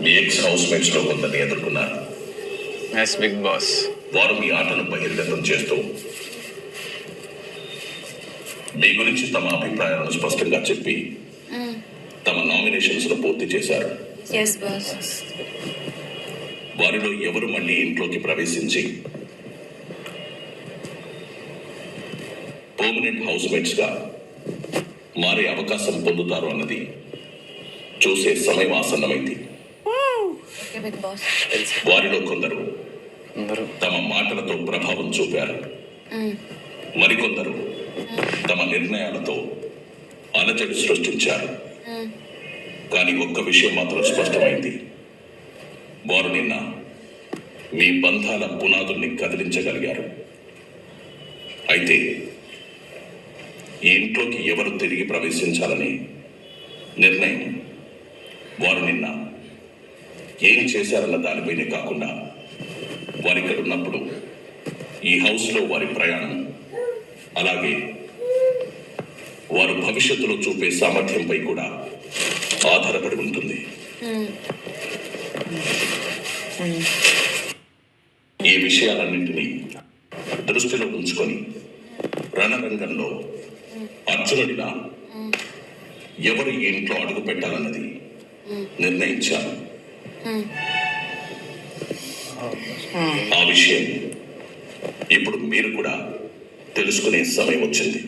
మీ X house mates లో కొందరిని ఎదుర్కొన్నారు. బిగ్ బాస్ వారు మీ ఆటను బహిర్గతం చేస్తూ మీ గురించి తమ అభిప్రాయాలను స్పష్టంగా చెప్పి తమ నామినేషన్స్ ను పూర్తి చేశారు. వారిలో ఎవరు మళ్ళీ ఇంట్లోకి ప్రవేశించి పర్మనెంట్ హౌస్ మేట్స్ గా మారే అవకాశం పొందుతారు అన్నది చూసే సమయం ఆసన్నమైంది. వారిలో కొందరు తమ మాటలతో ప్రభావం చూపారు, మరికొందరు తమ నిర్ణయాలతో అలజడి సృష్టించారు. కానీ ఒక్క విషయం మాత్రం స్పష్టమైంది, వారు నిన్న మీ బంధాల పునాదుల్ని కదిలించగలిగారు. అయితే ఈ ఇంట్లోకి ఎవరు తిరిగి ప్రవేశించాలని నిర్ణయం వారు నిన్న ఏం చేశారన్న దానిపైనే కాకుండా వారు ఇక్కడ ఉన్నప్పుడు ఈ హౌస్లో వారి ప్రయాణం, అలాగే వారు భవిష్యత్తులో చూపే సామర్థ్యంపై కూడా ఆధారపడి ఉంటుంది. ఈ విషయాలన్నింటినీ దృష్టిలో ఉంచుకొని రణరంగంలో అర్జునుడిలా ఎవరు ఈ ఇంట్లో అడుగు పెట్టాలన్నది నిర్ణయించారు. ఆ విషయం ఇప్పుడు మీరు కూడా తెలుసుకునే సమయం వచ్చింది.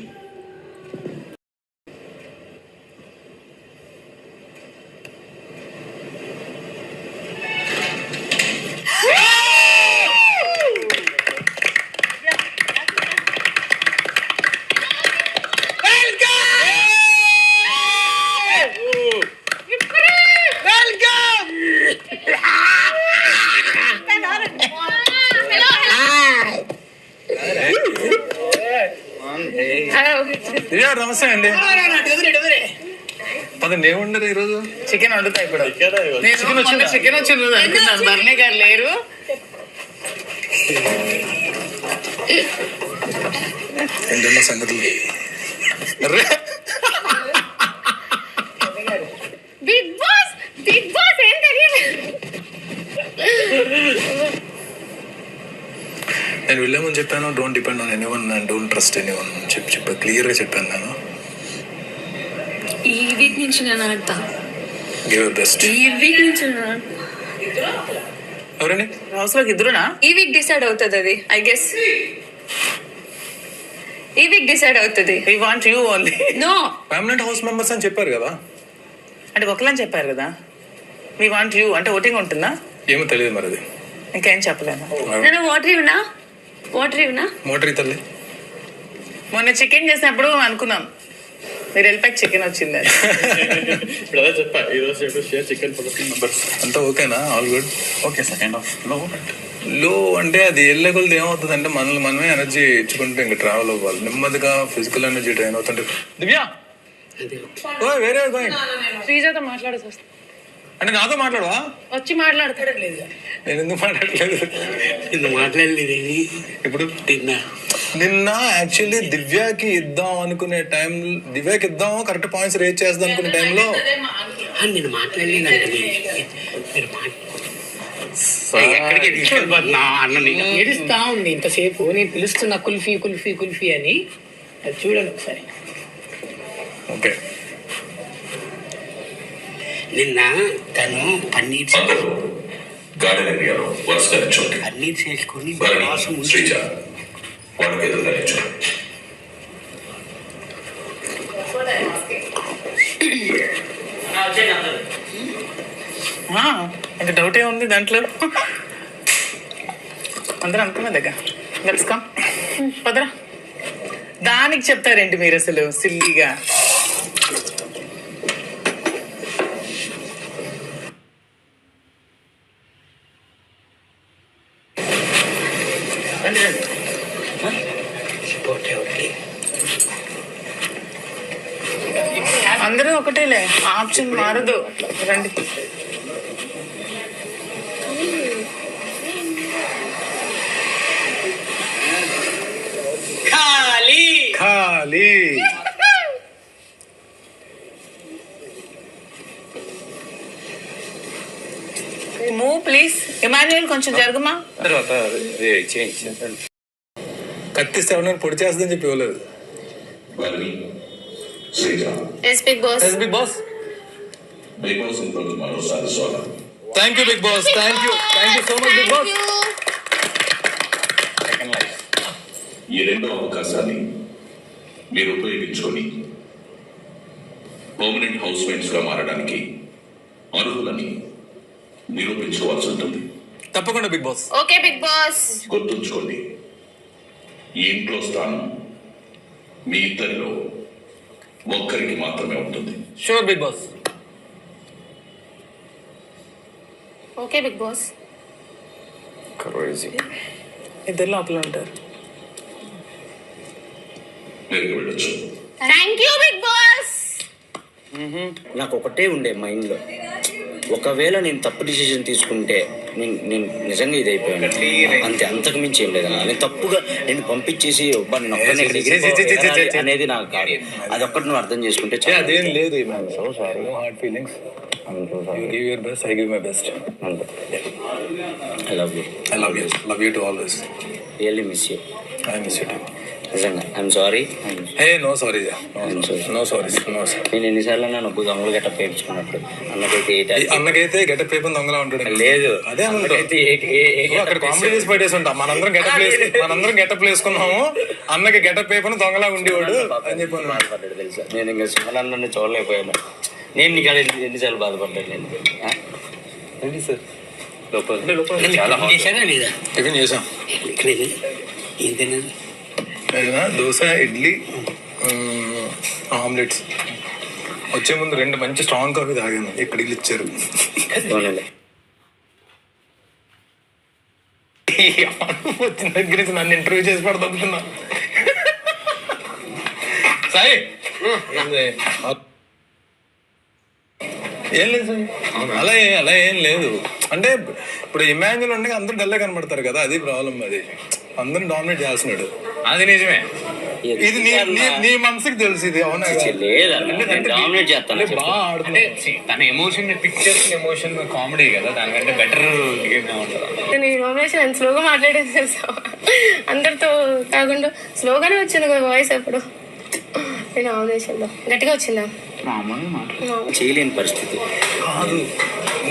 నమస్తే అండి. పదండి, ఏముండదు ఈరోజు చికెన్ వండుతా. ఇప్పుడు చికెన్ వచ్చింది అనుకున్నాను, బర్నీ గారు లేరు. ఏంటన్నా సంగతులు? బిగ్ బాస్ ఏం తెలియదు. నేను వెళ్ళామని చెప్పాను, don't depend on anyone and don't trust anyone చెప్పి క్లియర్గా చెప్పాను. నేను ఈ వీక్ నుంచి నేను ఆడతా. Give your best. ఈ వీక్ నుంచి ఎవరండి హౌస్లోకి ఇద్దరునా? ఈ వీక్ డిసైడ్ అవుతుంది అది. ఐ గెస్ ఈ వీక్ డిసైడ్ అవుతుంది. We want you only. No, permanent house members అని చెప్పారు కదా. అంటే ఒకళ్ళని చెప్పారు కదా. వి వాంట్ యూ అంటే ఓటింగ్ ఉంటుందా? ఏమో తెలియదు మరి, అది ఇంకేం చెప్పలేను. నేను వాటర్ ఇవ్వనా? మోటరీ తల్లి. మొన్న చికెన్ చేసినప్పుడు అనుకున్నాం మీరు వెళ్ళిపోయి చికెన్ వచ్చింది. అంతా ఓకేనా? All good. Okay sir. Kind of లో అంటే అది వెళ్ళగలది ఏమవుతుంది అంటే మనమే ఎనర్జీ ఇచ్చుకుంటే ఇంకా ట్రావెల్ అవ్వాలి. నెమ్మదిగా ఫిజికల్ ఎనర్జీ ట్రైన్ అవుతుంటే. దివ్యా వేరే శ్రీజాతో మాట్లాడేసి వస్తా. అంటే నాతో మాట్లాడవా? వచ్చి మాట్లాడలేదు. నేను ఎందుకు మాట్లాడలేదు ఇప్పుడు? నిన్న యాక్చువల్లీ దివ్యాకి ఇద్దాం అనుకునే టైం, దివ్యాకి ఇద్దాం కరెక్ట్ పాయింట్స్ రేజ్ చేద్దాం అనుకునే టైంలో నేను మాట్లాడలేదు. ఏడుస్తా ఉంది ఇంతసేపు. నేను పిలుస్తున్నా కుల్ఫీ కుల్ఫీ కుల్ఫీ అని. అది చూడండి ఒకసారి. ఓకే. నిన్న తను పన్నీర్ చేసుకుని ఇంకా డౌటే ఉంది దాంట్లో. అందరూ అనుకున్నా దగ్గర లెట్స్ కమ్ పదరా. దానికి చెప్తారేంటి మీరు అసలు సిల్లీగా? అందరూ ఒకటేలే, ఆప్షన్ మారదు. రండి. ఖాళీ ఖాళీ. Move please. ఇమాన్యుయల్ కొంచెం జరుగుమా. తర్వాత కత్తిస్తే ఎవరైనా పొడి చేస్తుందని చెప్పి ఇవ్వలేదు. వారిని Sriram yes Bigg Boss. Bigg Boss Bigg Boss ఇంట్లో మరోసారి స్వాగతం. Thank you Bigg Boss, thank you so much Bigg Boss. ఈ రెండో అవకాశాన్ని మీరు ఉపయోగించుకొని పర్మనెంట్ హౌస్ మేట్స్ గా మారడానికి అర్హులని నిరూపించుకోవాల్సి ఉంటుంది. తప్పకుండా Bigg Boss. Okay Bigg Boss. గుర్తుంచుకోండి, ఈ ఇంట్లో స్థానం మీ ఇద్దరిలో ఒక్కరికి మాత్రమే ఉంటుంది. Sure Bigg Boss. Okay Bigg Boss. ఇద్దరు లోపల ఉంటారు. మీరు వెళ్ళొచ్చు. Thank you Bigg Boss. నాకు ఒకటే ఉండే మైండ్లో, ఒకవేళ నేను తప్పు డిసిజన్ తీసుకుంటే నేను నిజంగా ఇది అయిపోయాను అంతే, అంతకు మించి ఏం లేదన్నా. నేను తప్పుగా నేను పంపించేసి నేను ఒక్కనే అనేది నాకు కాదు. అది ఒక్కటి నువ్వు అర్థం చేసుకుంటే అదేం లేదు. Heart feelings. You give your best, I give my best. I love you. Love you too always. Really miss you. I miss you too. నిజంగా I'm sorry. Hey, no sorry. No sorry. నేను ఎన్నిసార్లు నొప్పు దొంగలు గట్ట పేర్చుకున్నప్పుడు అన్నకైతే getup paper దొంగలా ఉంటాడు. లేదు అదే అక్కడ కామెడీ చేసి పడేసి ఉంటాం. మనందరం గెటప్ వేసుకున్నాము. అన్నకి గెటప్ పేపర్ దొంగలా ఉండేవాడు అని చెప్పి బాధపడ్డాడు తెలుసా. నేను ఇంకా సుమనన్నని చూడలేకపోయాను. నేను నీకు ఎన్నిసార్లు బాధపడ్డాను. నేను సార్ టిఫిన్ చేసాం. దోశ, ఇడ్లీ, ఆమ్లెట్స్. వచ్చే ముందు 2 మంచి స్ట్రాంగ్ కాఫీ తాగాను. ఇక్కడ ఇల్లు ఇచ్చారు. వచ్చిన దగ్గర నుంచి నన్ను ఇంటర్వ్యూ చేసి పడుతున్నా. సాయి ఏం లేదు సార్, అలా ఏం లేదు. అంటే ఇప్పుడు ఇమాన్యుల్ ఉండగా అందరూ డల్లా కనబడతారు కదా, అది ప్రాబ్లం. అది అందరిని డామినేట్ చేస్తున్నాడు. అది నిజమే. ఇది నీ మనసుకి తెలుసు. ఇది అవునా? డామినేట్ చేస్తాను. బాగా ఆడుతుంది. తన ఎమోషన్ పిక్చర్స్, ఎమోషన్ కామెడీ కదా, దానికంటే బెటర్ నేను నామినేషన్ స్లోగా మాట్లాడేది తెలుసా. అందరితో కాకుండా స్లోగానే వచ్చింది కదా వాయిస్. అప్పుడు నామినేషన్లో గట్టిగా వచ్చిందా? చేయలేని పరిస్థితి కాదు.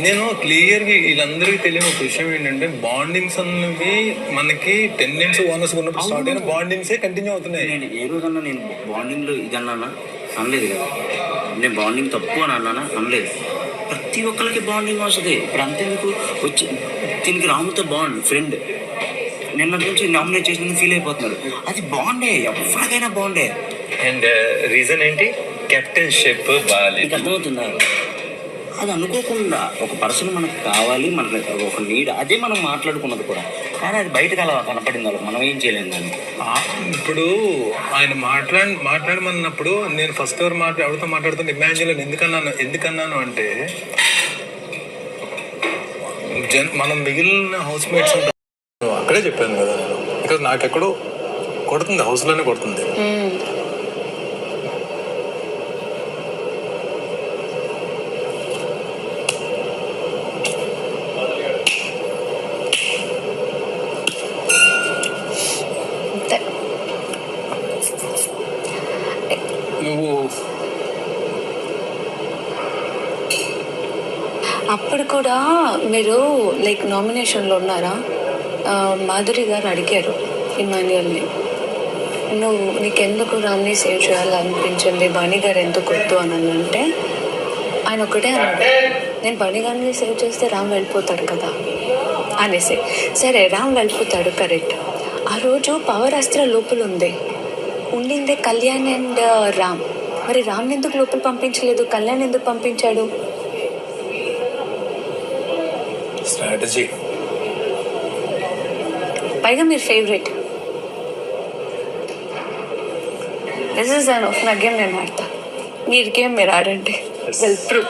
నేను క్లియర్గా వీళ్ళందరికీ తెలియని ఒక విషయం ఏంటంటే, బాండింగ్స్ అన్నవి మనకి టెండెన్సీ ఓనర్స్ ఉన్నప్పుడు స్టార్ట్ అయిన బాండింగ్సే కంటిన్యూ అవుతున్నాయి. నేను ఏ రోజన్నా నేను బాండింగ్లో ఇదన్నానా అనలేదు కదా. నేను బాండింగ్ తప్పు అని అన్నానా అనలేదు. ప్రతి ఒక్కరికి బాండింగ్ వస్తుంది. ఇప్పుడు అంతేందుకు వచ్చి దీనికి రాముతో బాండ్ ఫ్రెండ్ నిన్న నుంచి నామినేట్ చేసిన ఫీల్ అయిపోతున్నాడు. అది బాండే, ఎవరికైనా బాండే. అండ్ రీజన్ ఏంటి? కెప్టెన్షిప్ నీకు అర్థమవుతుందా? అది అనుకోకుండా ఒక పర్సన్ మనకు కావాలి, మనకు ఒక నీడ్, అదే మనం మాట్లాడుకున్నది కూడా. కానీ అది బయటకు అలా కనపడింది వాళ్ళకి, మనం ఏం చేయలేము దాన్ని. ఇప్పుడు ఆయన మాట్లాడమన్నప్పుడు నేను ఫస్ట్ ఎవరితో మాట్లాడుతుంటే ఇమాన్యుయల్ ఎందుకన్నాను అంటే, మనం మిగిలిన హౌస్ మేట్స్ అక్కడే చెప్పాను కదా నేను. బికాజ్ నాకెక్కడో కొడుతుంది, హౌస్లోనే కొడుతుంది. అప్పుడు కూడా మీరు లైక్ నామినేషన్లో ఉన్నారా? మాధురి గారు అడిగారు ఇమాన్యుయల్ని, నీకెందుకు రామ్ని సేవ్ చేయాలనిపించింది, బన్నీ గారు ఎందుకు వద్దు అని అంటే ఆయన ఒకటే అన్నాడు, నేను బన్నీ గారిని సేవ్ చేస్తే రామ్ వెళ్ళిపోతాడు కదా అనేసి. సరే రామ్ వెళ్ళిపోతాడు కరెక్ట్. ఆ రోజు పవర్ అస్త్ర లోపల ఉండిందే కళ్యాణ్ అండ్ రామ్. మరి రామ్ని ఎందుకు లోపల పంపించలేదు, కళ్యాణ్ ఎందుకు పంపించాడు? స్ట్రాటజీ. పైగా మీరు ఫేవరెట్. దిస్ ఇస్ నా గేమ్ నేను ఆడతా, మీరు గేమ్ మీరు ఆడండి. Well prove.